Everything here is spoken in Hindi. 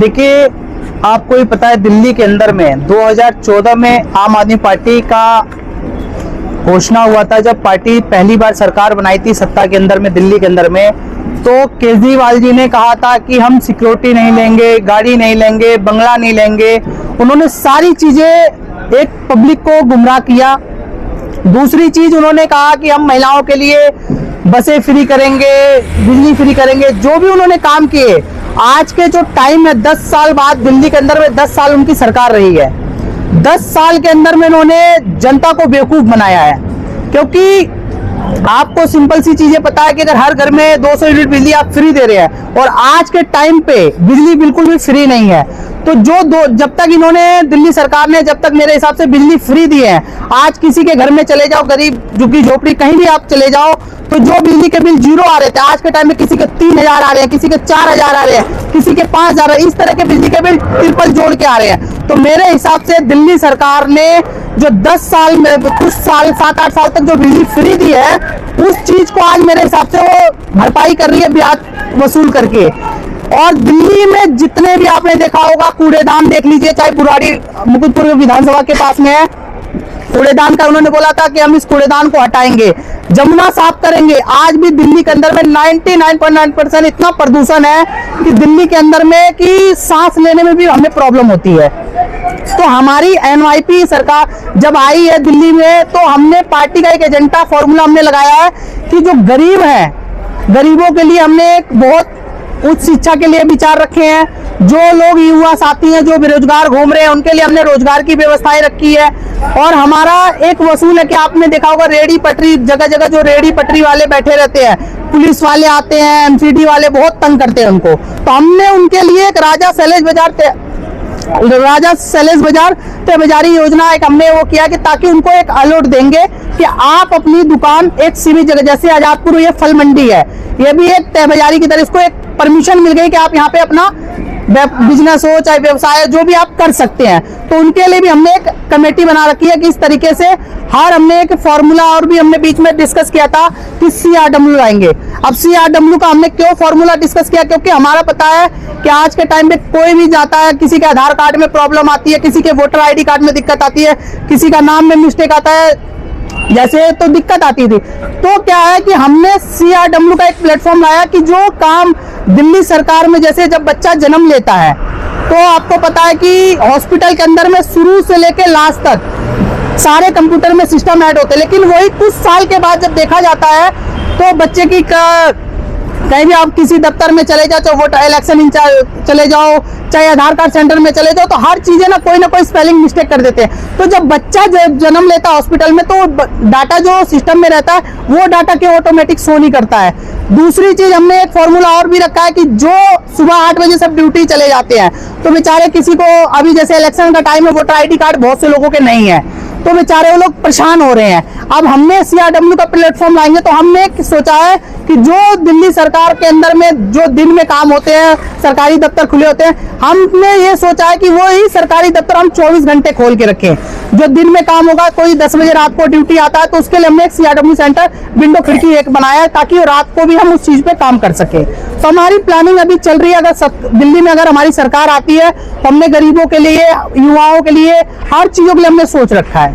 देखिए, आपको ही पता है दिल्ली के अंदर में 2014 में आम आदमी पार्टी का घोषणा हुआ था। जब पार्टी पहली बार सरकार बनाई थी सत्ता के अंदर में दिल्ली के अंदर में, तो केजरीवाल जी ने कहा था कि हम सिक्योरिटी नहीं लेंगे, गाड़ी नहीं लेंगे, बंगला नहीं लेंगे। उन्होंने सारी चीजें एक पब्लिक को गुमराह किया। दूसरी चीज उन्होंने कहा कि हम महिलाओं के लिए बसें फ्री करेंगे, बिजली फ्री करेंगे। जो भी उन्होंने काम किए, आज के जो टाइम है 10 साल बाद दिल्ली के अंदर में 10 साल उनकी सरकार रही है। 10 साल के अंदर में उन्होंने जनता को बेवकूफ बनाया है। क्योंकि आपको सिंपल सी चीजें पता है कि अगर हर घर में 200 यूनिट बिजली आप फ्री दे रहे हैं, और आज के टाइम पे बिजली बिल्कुल भी फ्री नहीं है, तो जब तक इन्होंने दिल्ली सरकार ने जब तक मेरे हिसाब से बिजली फ्री दी है, आज किसी के घर में चले जाओ, गरीब झुग्गी झोपड़ी कहीं भी आप चले जाओ, तो जो बिजली के बिल जीरो आ रहे थे, आज के टाइम में किसी के 3000 आ रहे हैं, किसी के 4000 आ रहे हैं, किसी के 5000, इस तरह के बिजली के बिल ट्रिपल जोड़ के आ रहे हैं। तो मेरे हिसाब से दिल्ली सरकार ने जो 10 साल में कुछ साल 7-8 साल तक जो बिजली फ्री दी है, उस चीज को आज मेरे हिसाब से वो भरपाई कर रही है ब्याज वसूल करके। और दिल्ली में जितने भी आपने देखा होगा, कूड़ेदान देख लीजिए, चाहे बुराड़ी मुकुटपुर विधानसभा के पास में है, कूड़ेदान का उन्होंने बोला था कि हम इस कूड़ेदान को हटाएंगे, जमुना साफ करेंगे। आज भी दिल्ली के अंदर में 99.9% इतना प्रदूषण है कि दिल्ली के अंदर में कि सांस लेने में भी हमें प्रॉब्लम होती है। तो हमारी एनवाईपी सरकार जब आई है दिल्ली में, तो हमने पार्टी का एक एजेंडा फॉर्मूला हमने लगाया है कि जो गरीब है, गरीबों के लिए हमने एक बहुत उच्च शिक्षा के लिए विचार रखे हैं। जो लोग युवा साथी हैं जो बेरोजगार घूम रहे हैं, उनके लिए हमने रोजगार की व्यवस्थाएं रखी है। और हमारा एक वसूल है कि आपने देखा होगा रेहड़ी पटरी, जगह जगह जो रेहड़ी पटरी वाले बैठे रहते हैं, पुलिस वाले आते हैं, एमसीडी वाले बहुत तंग करते हैं उनको, तो हमने उनके लिए एक राजा सैलेश बाजार तय बाजारी योजना एक हमने वो किया कि ताकि उनको एक अलर्ट देंगे कि आप अपनी दुकान एक सीमित जगह, जैसे आजादपुर ये फल मंडी है, ये भी एक तय बाजारी की तरह, इसको एक परमिशन मिल गई कि आप यहाँ पे अपना बिजनेस हो चाहे व्यवसाय जो भी आप कर सकते हैं। तो उनके लिए भी हमने एक कमेटी बना रखी है कि इस तरीके से हमने एक फॉर्मूला और भी हमने बीच में डिस्कस किया था कि CRW लाएंगे। अब CRW का हमने क्यों फॉर्मूला डिस्कस किया, क्योंकि हमारा पता है कि आज के टाइम में कोई भी जाता है, किसी के आधार कार्ड में प्रॉब्लम आती है, किसी के वोटर ID कार्ड में दिक्कत आती है, किसी का नाम में मिस्टेक आता है, जैसे तो दिक्कत आती थी। तो क्या है कि हमने CRW का एक प्लेटफॉर्म लाया कि जो काम दिल्ली सरकार में, जैसे जब बच्चा जन्म लेता है तो आपको पता है कि हॉस्पिटल के अंदर में शुरू से लेकर लास्ट तक सारे कंप्यूटर में सिस्टम ऐड होते हैं, लेकिन वही कुछ साल के बाद जब देखा जाता है तो बच्चे की कहीं भी आप किसी दफ्तर में चले जाओ, चाहे वोटर इलेक्शन इंचार्ज चले जाओ, चाहे आधार कार्ड सेंटर में चले जाओ, तो हर चीजें ना कोई स्पेलिंग मिस्टेक कर देते हैं। तो जब बच्चा जन्म लेता है हॉस्पिटल में, तो डाटा जो सिस्टम में रहता है वो डाटा के ऑटोमेटिक शो नहीं करता है। दूसरी चीज हमने एक फॉर्मूला और भी रखा है कि जो सुबह 8 बजे सब ड्यूटी चले जाते हैं, तो बेचारे किसी को अभी जैसे इलेक्शन का टाइम है, वोटर ID कार्ड बहुत से लोगों के नहीं है, तो बेचारे वो लोग परेशान हो रहे हैं। अब हमने CRW का प्लेटफॉर्म लाएंगे, तो हमने सोचा है कि जो दिल्ली सरकार के अंदर में जो दिन में काम होते हैं, सरकारी दफ्तर खुले होते हैं, हमने ये सोचा है कि वो ही सरकारी दफ्तर हम 24 घंटे खोल के रखें। जो दिन में काम होगा, कोई 10 बजे रात को ड्यूटी आता है, तो उसके लिए हमने एक CRW सेंटर विंडो खिड़की एक बनाया है, ताकि रात को भी हम उस चीज पे काम कर सके। तो हमारी प्लानिंग अभी चल रही है। अगर दिल्ली में अगर हमारी सरकार आती है, तो हमने गरीबों के लिए, युवाओं के लिए, हर चीजों के लिए हमने सोच रखा है।